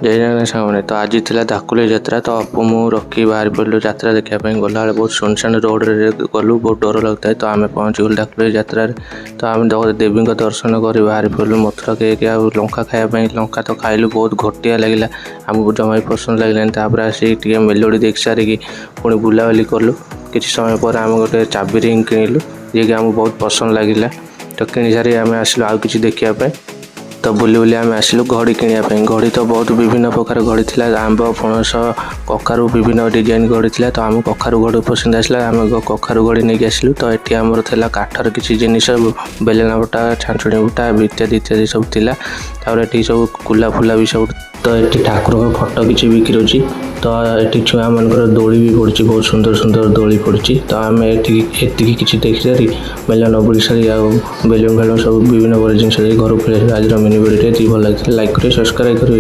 जय जगन्नाथ सामने तो आज थी धाकुली यात्रा तो अपू मु रखी बाहर पड़लु यात्रा देखापी गला बहुत सुनसान रोड रे गलु बहुत डर लगता है तो आम पहुँची गलु धाकुली यात्रा तो आम देवी दर्शन कर बाहर पड़लु मथुरा केक आ लंका खायापी लंका तो खाइलु बहुत घटिया लगे आमको जमा भी पसंद लगे आसिक मेलोडी देख सारिकी पुणी बुलाबुली कलु किसी समय पर आम गोटे चाबी रिंग किणिलु जी कि आमको बहुत पसंद लगे तो किणी सारी आम आसलु आउ कि देखापी तो बुली बुली आम आसलु घड़ी किणापी घड़ी तो बहुत विभिन्न प्रकार घड़ी थी आंब पणस कखारू विभिन्न डिजाइन घड़ी थी तो आम कखारू घड़ी पसंद आसला आम कखारू घड़ी नहीं आसलु तो ये आमर थी काठर किसी जिनिस बेलना बटा छांचुणी बटा इत्यादि इत्यादि सब थिला ये सब कुला फुला भी सब तो ये ठाकुर फटो किसी बिक्री होची तो ये छुआ मानकर दोली भी पड़ी बहुत सुंदर सुंदर दोली पड़ी तो आम एति किसी देख सारी मेलन बुड़ी सारी बेलून फेलून सब विभिन्न जिन घर फिर आज मिनी वीडियो भल लगे लाइक करें सब्सक्राइब करें।